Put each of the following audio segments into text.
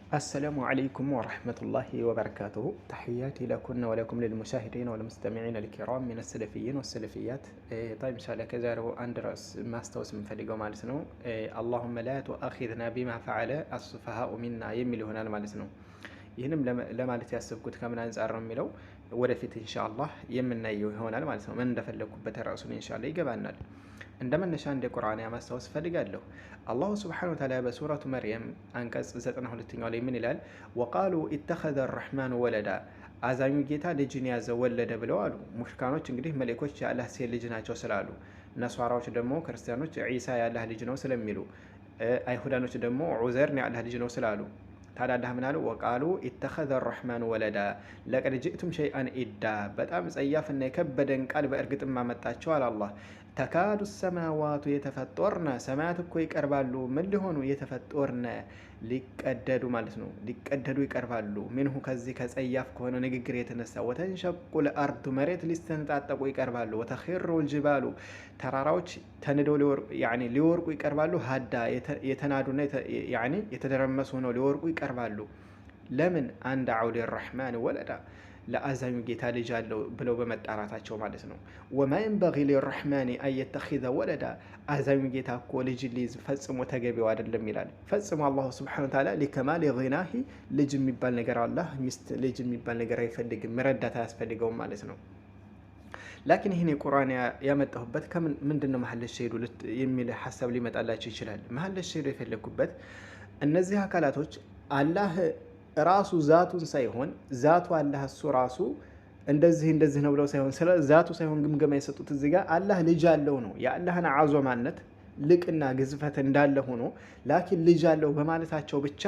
السلام عليكم ورحمة الله وبركاته. تحياتي لكم ولكم للمشاهدين والمستمعين الكرام من السلفيين والسلفيات. طيب إن شاء الله كزارو أندرس ماستوس من فريقو مالسنو. اللهم لا تؤاخذنا بما فعل السفهاء منا يميل هنا مالسنو. ይህንም ለማለት ያሰብኩት ከምን አንጻር ነው የሚለው ወደፊት ኢንሻአላህ የምናየው ይሆናል ማለት ነው። ምን እንደፈለኩበት ራሱን ኢንሻአላህ ይገባናል። እንደ መነሻ እንደ ቁርአን ማስታወስ ፈልጋለሁ። አላሁ ሱብሓነሁ ወተዓላ በሱረቱ መርየም አንቀጽ 92ኛው ላይ ምን ይላል? ወቃሉ ኢተኸዘ አርረሕማኑ ወለዳ፣ አዛኙ ጌታ ልጅን ያዘ ወለደ ብለው አሉ። ሙሽካኖች እንግዲህ መለኮች የአላህ ሴት ልጅ ናቸው ስላሉ፣ ነሷራዎች ደግሞ ክርስቲያኖች ዒሳ የአላህ ልጅ ነው ስለሚሉ፣ አይሁዳኖች ደግሞ ዑዘርን የአላህ ልጅ ነው ስላሉ ታዲያ አላህ ምን አለው? ወቃሉ ኢተኸዘ አርረሕማኑ ወለዳ ለቀድ ጅእቱም ሸይአን ኢዳ፣ በጣም ጸያፍና የከበደን ቃል በእርግጥም አመጣቸው አለ አላህ። ተካዱ ሰማዋቱ የተፈጦርነ፣ ሰማያት እኮ ይቀርባሉ ምን ሊሆኑ? የተፈጦርነ ሊቀደዱ ማለት ነው። ሊቀደዱ ይቀርባሉ። ሚንሁ ከዚህ ከጸያፍ ከሆነ ንግግር የተነሳ ወተንሸቁ ለአርዱ መሬት ሊስተንጣጠቁ ይቀርባሉ። ወተኺሩ ልጅባሉ ተራራዎች ተንደው ሊወርቁ ይቀርባሉ። ሀዳ የተናዱና የተደረመሱ ሆነው ሊወርቁ ይቀርባሉ። ለምን? አንድ አውሊ ረሕማን ወለዳ ለአዛኙ ጌታ ልጅ አለው ብለው በመጣራታቸው ማለት ነው። ወማ የንበጊ ሊረሕማን አየተኺዘ ወለዳ፣ አዛኙ ጌታ እኮ ልጅ ሊይዝ ፈጽሞ ተገቢው አይደለም ይላል። ፈጽሞ አላሁ ስብሓነሁ ወተዓላ ሊከማል ጊናሂ፣ ልጅ የሚባል ነገር አላህ ሚስት ልጅ የሚባል ነገር አይፈልግም፣ መረዳት አያስፈልገውም ማለት ነው። ላኪን ይህን የቁርአን ያመጣሁበት ምንድን ነው መሀል ሸሂዱ የሚል ሀሳብ ሊመጣላቸው ይችላል። መሀል ሸሂዱ የፈለግኩበት እነዚህ አካላቶች አላህ ራሱ ዛቱን ሳይሆን ዛቱ አላህ እሱ ራሱ እንደዚህ ነው ብለው ሳይሆን ስለ ዛቱ ሳይሆን ግምገማ የሰጡት እዚህ ጋር አላህ ልጅ አለው ነው። የአላህን አዞማነት ልቅና ግዝፈት እንዳለ ሆኖ ላኪን ልጅ አለው በማለታቸው ብቻ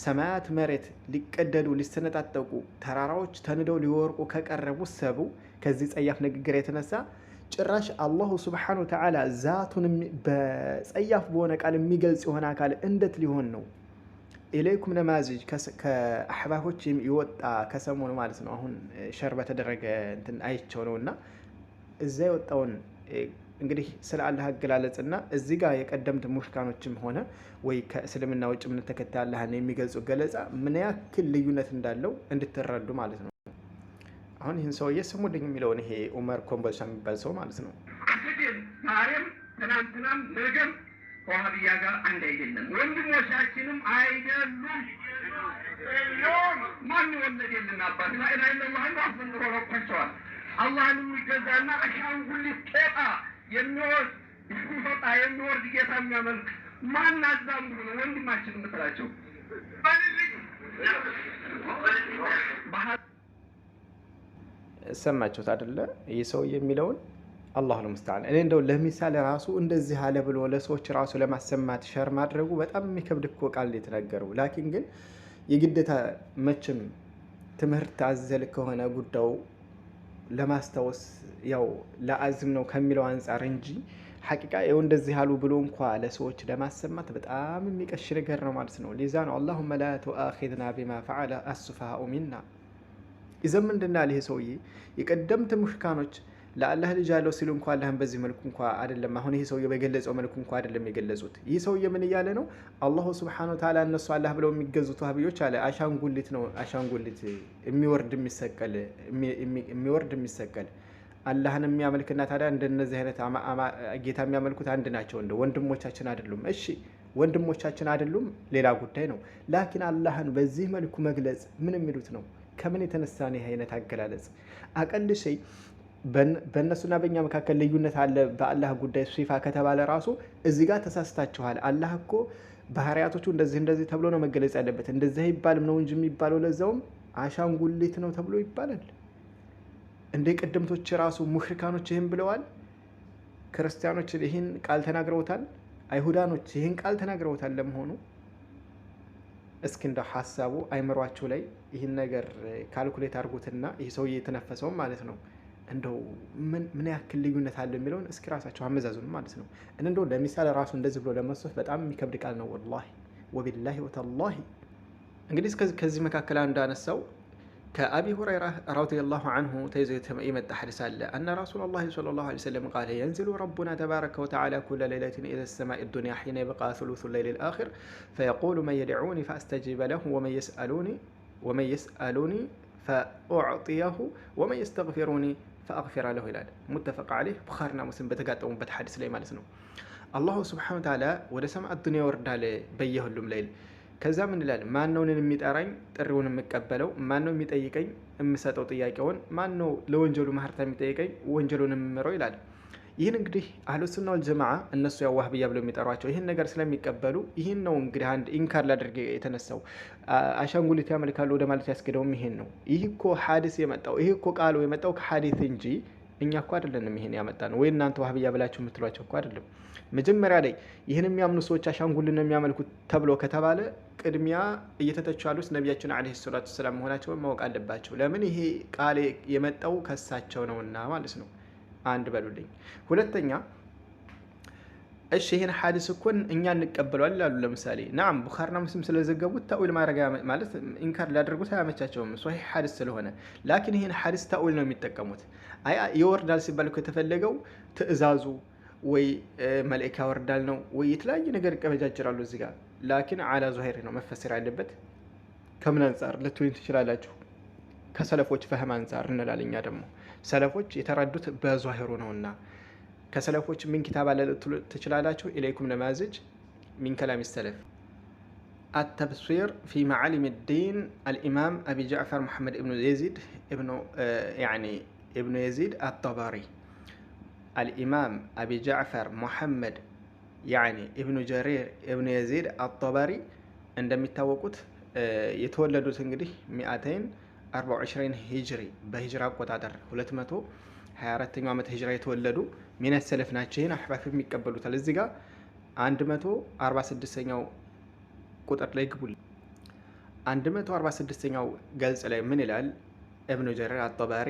ሰማያት መሬት ሊቀደዱ ሊሰነጣጠቁ ተራራዎች ተንደው ሊወርቁ ከቀረቡ ሰቡ ከዚህ ጸያፍ ንግግር የተነሳ ጭራሽ አላሁ ሱብሓነሁ ወተዓላ ዛቱን በጸያፍ በሆነ ቃል የሚገልጽ የሆነ አካል እንዴት ሊሆን ነው? ኢለይኩም ነማዚጅ ከአሕባቦች የወጣ ከሰሞኑ ማለት ነው። አሁን ሸር በተደረገ እንትን አይቸው ነው እና እዛ የወጣውን እንግዲህ ስለ አላህ አገላለጽና እዚህ ጋር የቀደምት ሙሽካኖችም ሆነ ወይ ከእስልምና ውጭ ምን ተከታይ አላህን የሚገልጹ ገለጻ ምን ያክል ልዩነት እንዳለው እንድትረዱ ማለት ነው። አሁን ይህን ሰውዬ ስሙልኝ የሚለውን ይሄ ኡመር ኮምቦልቻ የሚባል ሰው ማለት ነው ዛሬም ትናንትናም ነገም ከዋህብያ ጋር አንድ አይደለም። ወንድሞቻችንም አይደሉም። ማን ወለድ የለን አባት ላኢላሀ ኢለላህ ነው አስመንሮ ረኳቸዋል። አላህን የሚገዛና አሻንጉሊት ጦጣ የሚወርድ ጌታ የሚያመልክ ማን አዛም ብሎ ነው ወንድማችን የምትላቸው? ሰማችሁት አይደለ? ይህ ሰው የሚለውን አላሁ ልሙስተዓን። እኔ እንደው ለምሳሌ ራሱ እንደዚህ አለ ብሎ ለሰዎች ራሱ ለማሰማት ሸር ማድረጉ በጣም የሚከብድ እኮ ቃል የተናገረው። ላኪን ግን የግዴታ መቼም ትምህርት አዘል ከሆነ ጉዳዩ ለማስታወስ ያው ለአዝም ነው ከሚለው አንጻር እንጂ ሐቂቃ ይኸው እንደዚህ አሉ ብሎ እንኳ ለሰዎች ለማሰማት በጣም የሚቀሽ ነገር ነው ማለት ነው። ሊዛ ነው አላሁመ ላ ቱአኺዝና ቢማ ፈዐለ አስሱፋሃኡ ሚና። ይዘም ምንድናል ይሄ ሰውዬ የቀደምት ሙሽካኖች ለአላህ ልጅ አለው ሲሉ እንኳ አላህን በዚህ መልኩ እንኳ አይደለም። አሁን ይሄ ሰውዬ በገለጸው መልኩ እንኳ አይደለም የገለጹት። ይህ ሰውዬ ምን እያለ ነው? አላሁ ሱብሓነሁ ወተዓላ እነሱ አላህ ብለው የሚገዙት ዋህብዮች አለ አሻንጉሊት ነው። አሻንጉሊት የሚወርድ የሚሰቀል አላህን የሚያመልክና ታዲያ እንደነዚህ አይነት ጌታ የሚያመልኩት አንድ ናቸው። እንደ ወንድሞቻችን አይደሉም። እሺ ወንድሞቻችን አይደሉም ሌላ ጉዳይ ነው። ላኪን አላህን በዚህ መልኩ መግለጽ ምን የሚሉት ነው? ከምን የተነሳ ነው ይህ አይነት አገላለጽ? አቀል ሸይ በእነሱና በእኛ መካከል ልዩነት አለ በአላህ ጉዳይ ሲፋ ከተባለ ራሱ እዚህ ጋር ተሳስታችኋል። አላህ እኮ ባህሪያቶቹ እንደዚህ ተብሎ ነው መገለጽ ያለበት። እንደዚህ አይባልም ነው እንጂ የሚባለው ለዛውም አሻንጉሊት ነው ተብሎ ይባላል። እንደ ቀደምቶች ራሱ ሙሽሪካኖች ይህን ብለዋል። ክርስቲያኖች ይህን ቃል ተናግረውታል። አይሁዳኖች ይህን ቃል ተናግረውታል። ለመሆኑ እስኪ እንደ ሐሳቡ አይምሯቸው ላይ ይህን ነገር ካልኩሌት አድርጉትና ይህ ሰውዬ የተነፈሰውም ማለት ነው እንደው ምን ያክል ልዩነት አለ የሚለውን እስኪ ራሳቸው አመዛዙን ማለት ነው። እንደው ለምሳሌ ራሱ እንደዚህ ብሎ ለመስፈፍ በጣም የሚከብድ ቃል ነው። ወላሂ ወቢላሂ ወተላሂ። እንግዲህ ከዚህ መካከል አንዱ አነሳው كأبي هريرة رضي الله عنه تيزي يمت حديث أن رسول الله صلى الله عليه وسلم قال ينزل ربنا تبارك وتعالى كل ليلة إلى السماء الدنيا حين يبقى ثلث الليل الآخر فيقول من يدعوني فأستجيب له ومن يسألوني فأعطيه ومن يستغفروني فأغفر له ይላል متفق عليه ቡኻሪና ሙስሊም በተጋጠሙበት ሐዲስ ላይ ማለት ነው። አላሁ ሱብሓነሁ ወተዓላ ወደ ሰማይ ዱንያ ይወርዳል በየሁሉም ሌሊት። ከዛ ምን ይላል? ማን ነው እኔን የሚጠራኝ ጥሪውን የምቀበለው? ማን ነው የሚጠይቀኝ የምሰጠው ጥያቄውን? ማን ነው ለወንጀሉ ማህርታ የሚጠይቀኝ ወንጀሉን የምምረው ይላል። ይህን እንግዲህ አህሉ ሱና ወል ጀማዓ እነሱ ያው ዋህብያ ብለው የሚጠሯቸው ይህን ነገር ስለሚቀበሉ ይህን ነው እንግዲህ አንድ ኢንካር ላድርግ የተነሳው አሻንጉሊት ያመልካሉ ወደ ማለት ያስገደውም ይሄን ነው። ይህ እኮ ሐዲስ የመጣው ይህ እኮ ቃሉ የመጣው ከሐዲስ እንጂ እኛ እኮ አይደለንም ይሄን ያመጣን ወይ እናንተ ዋህብያ ብላችሁ የምትሏቸው እኮ አይደለም። መጀመሪያ ላይ ይህን የሚያምኑ ሰዎች አሻንጉልን ነው የሚያመልኩት ተብሎ ከተባለ ቅድሚያ እየተተቹ ያሉት ነቢያችን አለይሂ ሰላቱ ወሰላም መሆናቸውን ማወቅ አለባቸው። ለምን ይሄ ቃል የመጣው ከሳቸው ነውና ማለት ነው። አንድ በሉልኝ። ሁለተኛ እሺ ይሄን ሐዲስ እኮ እኛ እንቀበለዋል ይላሉ። ለምሳሌ ናም ቡኻሪና ሙስሊም ስለዘገቡት ተአዊል ማድረግ ማለት ኢንካር ሊያደርጉት አያመቻቸውም ሶሒህ ሐዲስ ስለሆነ። ላኪን ይሄን ሐዲስ ተአዊል ነው የሚጠቀሙት። አይ ይወርዳል ሲባል እኮ የተፈለገው ትእዛዙ ወይ መልእክት ያወርዳል ነው ወይ የተለያየ ነገር ይቀበጃጅራሉ እዚህ ጋር። ላኪን አላ ዙሂር ነው መፈሰር ያለበት። ከምን አንፃር ልትወይን ትችላላችሁ? ከሰለፎች ፈህም አንፃር እንላለን። እኛ ደግሞ ሰለፎች የተረዱት በዙሂሩ ነውና ከሰለፎች ምን ኪታብ አለ ትችላላችሁ? ኢለይኩም ነማዝጅ ሚን ከላም ሰለፍ التبصير في معالم الدين الإمام أبي جعفر محمد ابن يزيد الطبري الإمام أبي جعفر محمد ابن جرير ابن يزيد الطبري عندما يتوقت يتولدوا እንግዲህ 224 ሂጅሪ በሂጅራ አቆጣጠር 224ኛው ዓመት ሂጅራ የተወለዱ ሚነ ሰለፍ ናቸው። ይሄን አህባፍ የሚቀበሉታል። እዚህ ጋር 146ኛው ቁጥር ላይ ግቡል። 146ኛው ገልጽ ላይ ምን ይላል? ኢብኑ ጀሪር አጠባሪ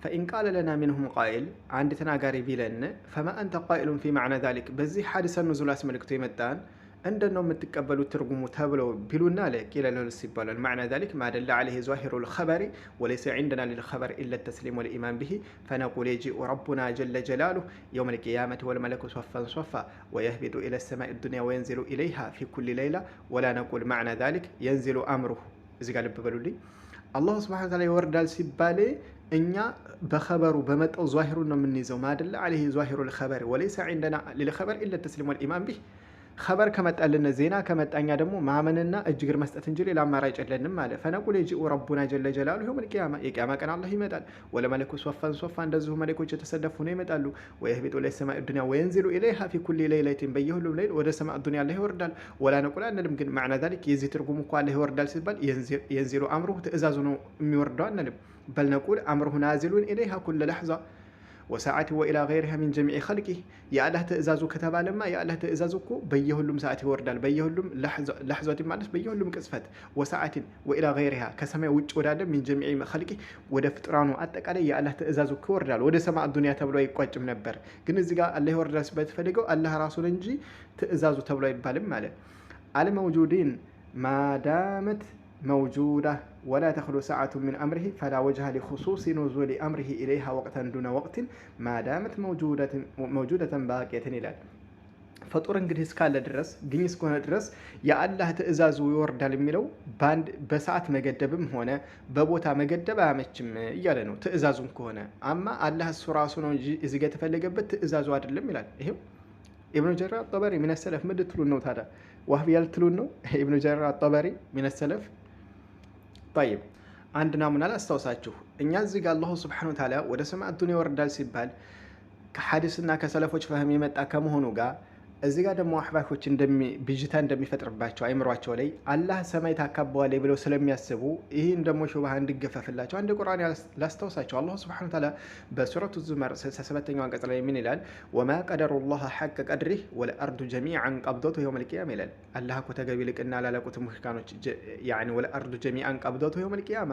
فإن قال لنا منهم قائل عند تناغاري بيلن فما أنت قائل في معنى ذلك بزي حادث النزول أسملكتو يمتان عندنا متقبلوا ترجموا تابلو بيلونا لك إلى السبال المعنى ذلك ما دل عليه ظاهر الخبر وليس عندنا للخبر إلا التسليم والإيمان به فنقول يجيء ربنا جل جلاله يوم القيامة والملك صفا صفا ويهبط إلى السماء الدنيا وينزل إليها في كل ليلة ولا نقول معنى ذلك ينزل أمره إذا قال ببلولي الله سبحانه وتعالى يوردال سبالي እኛ በኸበሩ በመጣው ዟሂሩን ነው የምንይዘው። ማደለ عليه ظاهر الخبر وليس عندنا للخبر الا التسليم والايمان به خبر ከመጣልን ዜና ከመጣኛ ደግሞ ማመንና እጅግር መስጠት እንጂ ሌላ አማራጭ የለንም ማለት فنقول يجيء ربنا جل جلاله يوم القيامه የቂያማ ቀን አላህ ይመጣል። ወለመለኩ ሶፋን ሶፋ እንደዚሁ መለኮች የተሰለፉ ነው ይመጣሉ። ويهبط الى السماء الدنيا وينزل اليها في كل ليله በየሁሉም ሌሊት ወደ ሰማይ ዱንያ ላይ ይወርዳል። ولا نقول አንልም ግን معنى ذلك የዚህ ትርጉም እኮ አለ ይወርዳል ሲባል ينزل امره ትእዛዙ ነው የሚወርደው አንልም። بل نقول أمره نازل إليها كل لحظة وساعة وإلى غيرها من جميع خلقه يا الله تأزازو كتب لما يا الله تأزازوكو بيهلم ساعة وردال بيهلم لحظة معنس بيهلم كسفت وساعة وإلى غيرها كسماء وجه ورادم من جميع خلقه وده فترانو أتك عليه يا الله تأزازوكو وردال وده سماء الدنيا تبلو يقوج منبر كن الزقاء الله وردال سبت فلقو الله راسول نجي تأزازو تبلو يبالم ماله على موجودين ما دامت موجودة ولا تخلو ساعة من أمره فلا وجه لخصوص نزول أمره إليها وقتا دون وقت ما دامت موجودة باقية ይላል። ፈጡር እንግዲህ እስካለ ድረስ ግኝ እስከሆነ ድረስ የአላህ ትእዛዙ ይወርዳል የሚለው ባንድ በሰዓት መገደብም ሆነ በቦታ መገደብ አያመችም እያለ ነው። ትእዛዙም ከሆነ አማ አላህ እሱ ራሱ ነው እንጂ እዚህ ጋር የተፈለገበት ትእዛዙ አይደለም ይላል። ይሄው ኢብኑ ጀሪር አጠበሪ ሚነ ሰለፍ ምን ልትሉን ነው ታዲያ? ዋህብያ ልትሉን ነው? ኢብኑ ጀሪር አጠበሪ ሚነ ሰለፍ طيب አንድ ናሙና ላስታውሳችሁ። እኛ እዚህ ጋር አላሁ ሱብሓነሁ ወተዓላ ወደ ሰማይ ዱንያ ይወርዳል ሲባል ከሐዲስና ከሰለፎች ፈህም የመጣ ከመሆኑ ጋር እዚህ ጋር ደግሞ አህባሾች ብዥታ እንደሚፈጥርባቸው አይምሯቸው ላይ አላህ ሰማይ ታካበዋል ብለው ስለሚያስቡ ይህን ደግሞ ሹብሃ እንዲገፈፍላቸው አንድ ቁርአን ላስታውሳቸው። አላሁ ሱብሓነሁ ወተዓላ በሱረቱ ዙመር 67ኛው አንቀጽ ላይ ምን ይላል? ወማ ቀደሩላህ ሐቀ ቀድሪህ ወለአርዱ ጀሚዐን ቀብደቱ የውመል ቂያማ ይላል። አላህ እኮ ተገቢ ልቅና ላለቁት ሙሽካኖች ወለአርዱ ጀሚዐን ቀብደቱ የውመል ቂያማ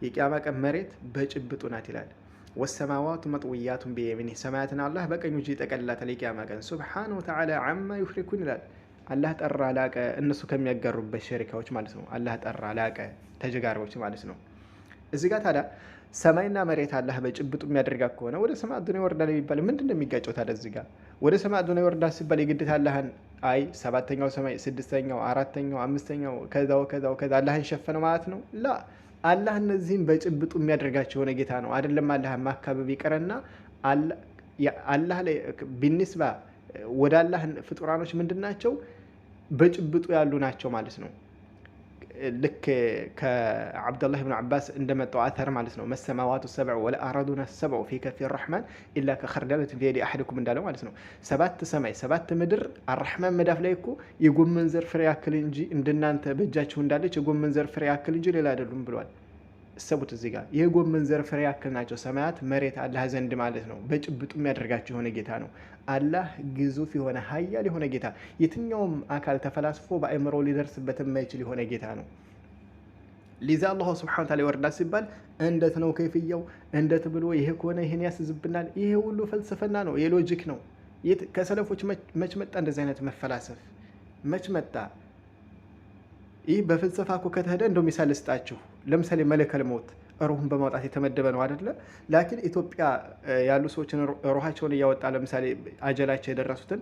የቂያማ ቀን መሬት በጭብጡ ናት ይላል። والسماوات مطويات بيمينه سماواتنا الله በቀኙ እጁ ይጠቀልላታል የቂያማ ቀን ሱብሓነሁ ወተዓላ አማ ዩሽሪኩን ይላል። አላህ ጠራ ላቀ እነሱ ከሚያጋሩበት ሸሪካዎች ማለት ነው። አላህ ጠራ ላቀ ተጀጋሪዎች ማለት ነው። እዚህ ጋር ታዲያ ሰማይና መሬት አላህ በጭብጡ የሚያደርጋት ከሆነ ወደ ሰማይ ዱንያ ይወርዳል የሚባል ምንድን ነው የሚጋጨው ታዲያ? እዚህ ጋር ወደ ሰማይ ዱንያ ይወርዳል ሲባል የግዴታ አላህን አይ ሰባተኛው ሰማይ ስድስተኛው አራተኛው አምስተኛው ከዛ አላህን ሸፈነው ማለት ነው? ላ አላህ እነዚህም በጭብጡ የሚያደርጋቸው የሆነ ጌታ ነው። አይደለም አላህ ማካበብ ይቀርና አላህ ላይ ቢኒስባ ወደ አላህ ፍጡራኖች ምንድን ናቸው? በጭብጡ ያሉ ናቸው ማለት ነው። ልክ ከዓብደላህ ብን ዓባስ እንደመጣው አተር ማለት ነው። መሰማዋቱ ሰብዕ ወለአራዱነ ሰብዑ ፊ ከፊ ረሕማን ኢላ ከኸርደለትን ፊ የዲ አሐድኩም እንዳለው ማለት ነው። 7 ሰማይ 7 ምድር አራሕማን መዳፍ ላይ እኮ የጎመን ዘር ፍሬ ያክል እንጂ እንደናንተ በእጃችሁ እንዳለች የጎመን ዘር ፍሬ ያክል እንጂ ሌላ አይደሉም ብሏል። እሰቡት እዚህ ጋር የጎመን ዘር ፍሬ ያክል ናቸው ሰማያት መሬት አላህ ዘንድ ማለት ነው። በጭብጡ የሚያደርጋቸው የሆነ ጌታ ነው። አላህ ግዙፍ የሆነ ሀያል የሆነ ጌታ፣ የትኛውም አካል ተፈላስፎ በአእምሮ ሊደርስበት የማይችል የሆነ ጌታ ነው። ሊዛ አላሁ ስብሐነሁ ወተዓላ ይወርዳል ሲባል እንደት ነው ከይፍያው እንደት ብሎ ይሄ ከሆነ ይሄን ያስዝብናል። ይሄ ሁሉ ፍልስፍና ነው፣ የሎጂክ ነው። ከሰለፎች መች መጣ እንደዚህ አይነት መፈላሰፍ? መች መጣ? ይህ በፍልስፋ እኮ ከተሄደ እንደው ሚሳል ልስጣችሁ። ለምሳሌ መለከል ሞት ሩህን በማውጣት የተመደበ ነው አይደለ? ላኪን ኢትዮጵያ ያሉ ሰዎችን ሩሃቸውን እያወጣ ለምሳሌ አጀላቸው የደረሱትን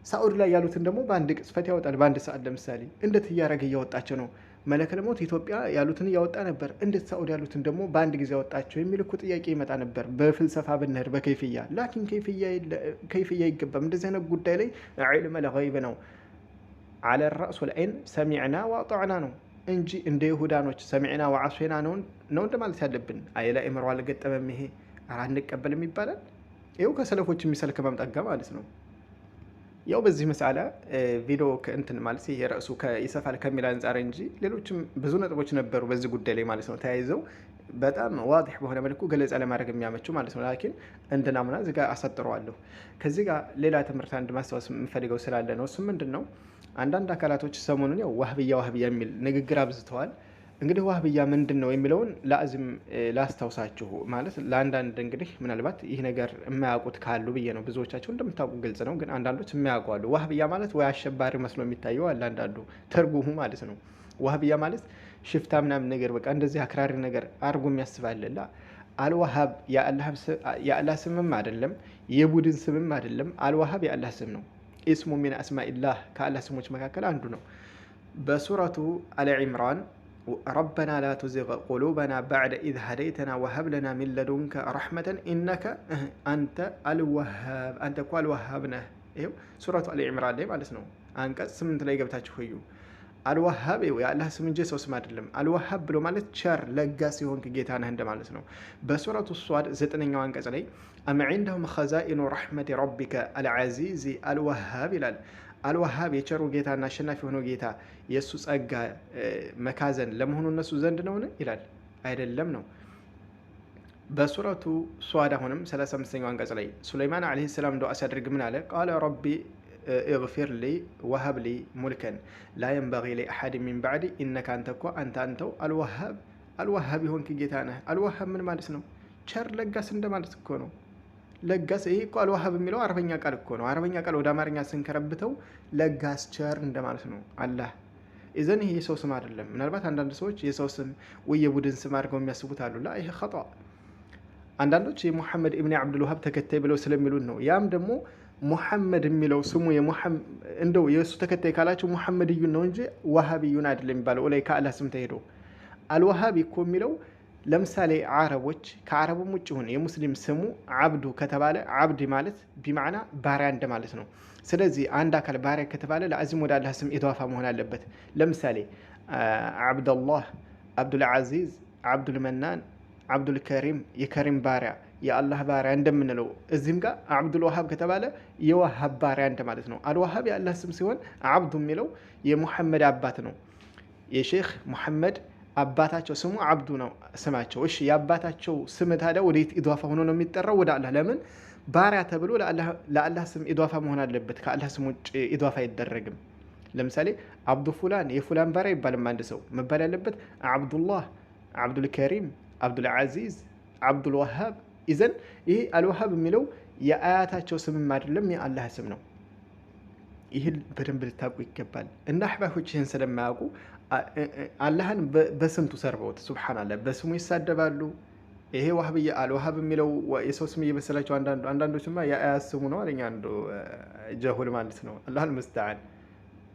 ሳኡዲ ላይ ያሉትን ደግሞ በአንድ ቅጽበት ያወጣል፣ በአንድ ሰዓት ለምሳሌ። እንዴት እያደረገ እያወጣቸው ነው? መለከል ሞት ኢትዮጵያ ያሉትን እያወጣ ነበር፣ እንዴት ሳኡዲ ያሉትን ደግሞ በአንድ ጊዜ ያወጣቸው የሚል እኮ ጥያቄ ይመጣ ነበር። በፍልስፋ ብንሄድ በከይፍያ ላኪን ከይፍያ አይገባም። እንደዚህ አይነት ጉዳይ ላይ ዒልም ለገይብ ነው። አለ ራስ ወልዐይን ሰሚዕና ወአጣዕና ነው እንጂ እንደ ይሁዳኖች ሰሚዕና ወዐሰይና ነው እንደማለት ያለብን። አይላ እምሮ አልገጠመም ይሄ አንቀበልም ይባላል። ይኸው ከሰለፎች የሚሰልክ መምጣት ጋር ማለት ነው። ያው በዚህ መስአላ ቪዲዮ ከእንትን ማለት ይሄ ርዕሱ ይሰፋል ከሚል አንጻር እንጂ ሌሎችም ብዙ ነጥቦች ነበሩ በዚህ ጉዳይ ላይ ማለት ነው። ተያይዘው በጣም ዋضح በሆነ መልኩ ገለጻ ለማድረግ የሚያመችው ማለት ነው። ላኪን እንደናምና እዚህ ጋር አሳጥረዋለሁ። ከዚህ ጋር ሌላ ትምህርት አንድ ማስታወስ የምፈልገው ስላለ ነው። እሱ ምንድን ነው? አንዳንድ አካላቶች ሰሞኑን ያው ዋህብያ የሚል ንግግር አብዝተዋል። እንግዲህ ዋህብያ ምንድን ነው የሚለውን ላዝም ላስታውሳችሁ ማለት ለአንዳንድ እንግዲህ ምናልባት ይህ ነገር የማያውቁት ካሉ ብዬ ነው። ብዙዎቻቸው እንደምታውቁ ግልጽ ነው፣ ግን አንዳንዶች የማያውቁ አሉ። ዋህብያ ማለት ወይ አሸባሪ መስሎ የሚታየው አለ አንዳንዱ ትርጉሙ ማለት ነው። ዋህብያ ማለት ሽፍታ ምናምን ነገር በቃ እንደዚህ አክራሪ ነገር አድርጎ የሚያስባልላ። አልዋሃብ የአላህ ስምም አይደለም፣ የቡድን ስምም አይደለም። አልዋሃብ የአላህ ስም ነው። ኢስሙ ሚን አስማኢላህ ከአላህ ስሞች መካከል አንዱ ነው። በሱረቱ አለ ዒምራን ረበና ላ ቱዚግ ቁሉበና ባዕደ ኢዝ ሀደይተና ወሀብ ለና ሚን ለዱንከ ረሕመተን ኢነከ አንተ አልወሃብ፣ አንተ እኮ አልወሃብ ነህ። ይኸው ሱረቱ አለ ዒምራን ላይ ማለት ነው። አንቀጽ 8 ላይ ገብታችሁ ሆዩ። አልዋሃብ የአላህ ስም እንጂ ሰው ስም አይደለም። አልዋሃብ ብሎ ማለት ቸር ለጋስ የሆንክ ጌታ ነህ እንደማለት ነው። በሱረቱ ሷድ 9ኛው አንቀጽ ላይ አም ዒንደሁም ኸዛኢኑ ረሕመቲ ረቢከ አልዓዚዚ አልዋሃብ ይላል። አልዋሃብ የቸሩ ጌታና አሸናፊ የሆነው ጌታ የእሱ ጸጋ መካዘን ለመሆኑ እነሱ ዘንድ ነውን ይላል። አይደለም ነው። በሱረቱ ሷድ አሁንም 35ኛው አንቀጽ ላይ ሱለይማን ዓለይሂ ሰላም ዱዓ ሲያደርግ ምን አለ? ቃለ ረቢ እግፊር ሊ ወሀብ ሊ ሙልከን ላ የንበጊ ሊአሐድ ሚን ባዕዲ ኢነከ አንተ እኮ አንተው አልዋሃብ የሆንክ ጌታ ነህ። አልዋሃብ ምን ማለት ነው? ቸር ለጋስ እንደማለት እኮ ነው። ለጋስ ይሄ እኮ አልዋሃብ የሚለው አረበኛ ቃል እኮ ነው። አረበኛ ቃል ወደ አማርኛ ስንከረብተው ለጋስ ቸር እንደማለት ነው። አላህ ኢዘን ይሄ የሰው ስም አይደለም። ምናልባት አንዳንድ ሰዎች የሰው ስም ወይ የቡድን ስም አድርገው የሚያስቡት አሉ። ላ ይሄ ኸጣ። አንዳንዶች የሙሐመድ ኢብኒ አብዱልዋሃብ ተከታይ ብለው ስለሚሉን ነው። ያም ደግሞ ሙሐመድ የሚለው ስሙ እንደው የእሱ ተከታይ ካላቸው ሙሐመድዩን ነው እንጂ ዋሃብዩን አይደለም የሚባለው። ላይ ከአላህ ስም ተሄዶ አልዋሃቢ እኮ የሚለው ለምሳሌ አረቦች ከአረቡም ውጭ ሆነ የሙስሊም ስሙ አብዱ ከተባለ አብድ ማለት ቢማዕና ባሪያ እንደማለት ነው። ስለዚህ አንድ አካል ባሪያ ከተባለ ለአዚም ወደ አላህ ስም ኢዳፋ መሆን አለበት። ለምሳሌ አብደላህ፣ አብዱልዓዚዝ፣ አብዱልመናን፣ አብዱልከሪም የከሪም ባሪያ የአላህ ባሪያ እንደምንለው እዚህም ጋር አብዱልዋሃብ ከተባለ የዋሃብ ባሪያ እንደማለት ነው። አልዋሃብ የአላህ ስም ሲሆን አብዱ የሚለው የሙሐመድ አባት ነው። የሼክ ሙሐመድ አባታቸው ስሙ አብዱ ነው ስማቸው። እሺ የአባታቸው ስም ታዲያ ወዴት ኢዳፋ ሆኖ ነው የሚጠራው? ወደ አላህ። ለምን ባሪያ ተብሎ ለአላህ ስም ኢዳፋ መሆን አለበት። ከአላህ ስም ውጭ ኢዳፋ አይደረግም። ለምሳሌ አብዱ ፉላን የፉላን ባሪያ ይባልም አንድ ሰው መባል ያለበት አብዱላህ፣ አብዱልከሪም፣ አብዱልዓዚዝ፣ አብዱልዋሃብ። ኢዘን ይህ አልዋሃብ የሚለው የአያታቸው ስምም አይደለም የአላህ ስም ነው። ይህን በደንብ ልታውቁ ይገባል። እና አሕባሾች ይህን ስለማያውቁ አላህን በስንቱ ሰርበውት ሱብሃንአላህ በስሙ ይሳደባሉ። ይሄ ዋህብያ አልዋሃብ የሚለው የሰው ስም እየመሰላቸው አንዳንዶችማ ያያስሙ ነው አለኝ አንዱ ጀሁል ማለት ነው። አላህ አልሙስተዓን።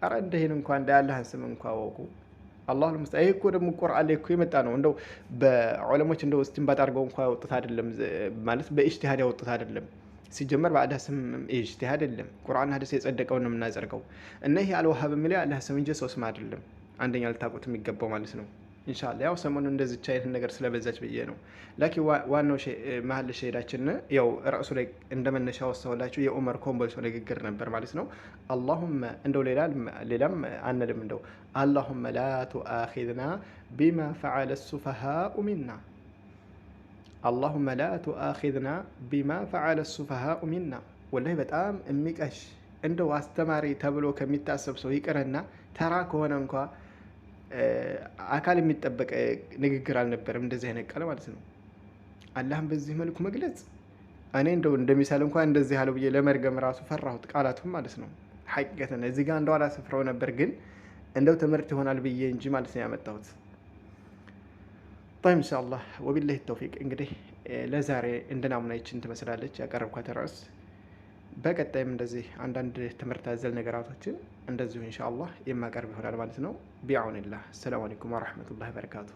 አረ እንደህን እንኳን እንደ አላህን ስም እንኳን ወቁ። አላህ አልሙስተዓን። ይሄ እኮ ደግሞ ቁርአን ላይ እኮ የመጣ ነው። እንደው በዑለሞች እንደው እስቲንባጥ አድርገው እንኳን ያወጡት አይደለም ማለት በኢጅቲሃድ ያወጡት አይደለም። ሲጀመር በአላህ ስም ኢጅቲሃድ አይደለም። ቁርአን ሐዲስ የጸደቀውን ነው የምናጸድቀው። እና ይሄ አልዋሃብ የሚለው አላህ ስም እንጂ ሰው ስም አይደለም። አንደኛ ልታውቁት የሚገባው ማለት ነው። ኢንሻአላህ ያው ሰሞኑን እንደዚች አይነት ነገር ስለበዛች ብዬ ነው። ላኪን ዋናው መሀል ሸሄዳችን ያው ራሱ ላይ እንደመነሻ ወሰውላችሁ የኡመር ኮምቦልሶ ንግግር ነበር ማለት ነው። አላሁመ እንደው ሌላም አንልም እንደው አላሁመ ላ ቱአኺዝና ቢማ ፈዐለ ሱፈሃኡ ሚና አላሁመ ላ ቱአኺዝና ቢማ ፈዐለ ሱፈሃኡ ሚና። ወላሂ በጣም የሚቀሽ እንደው አስተማሪ ተብሎ ከሚታሰብ ሰው ይቅርና ተራ ከሆነ እንኳ አካል የሚጠበቅ ንግግር አልነበረም። እንደዚህ አይነት ቃል ማለት ነው። አላህም በዚህ መልኩ መግለጽ እኔ እንደው እንደሚሳል እንኳን እንደዚህ አለው ብዬ ለመርገም ራሱ ፈራሁት ቃላቱም ማለት ነው። ሐቂቀተን እዚህ ጋር እንደው አላስፍረው ነበር ግን እንደው ትምህርት ይሆናል ብዬ እንጂ ማለት ነው ያመጣሁት። طيب ኢንሻአላህ ወቢላሂ ተውፊቅ። እንግዲህ ለዛሬ እንደናሙና ይችን ትመስላለች ያቀረብኳት ርዕስ። በቀጣይም እንደዚህ አንዳንድ ትምህርት አዘል ነገራቶችን እንደዚሁ ኢንሻአላህ የማቀርብ ይሆናል ማለት ነው። ቢአውኒላህ። ሰላም አለይኩም ወራህመቱላሂ ወበረካቱ።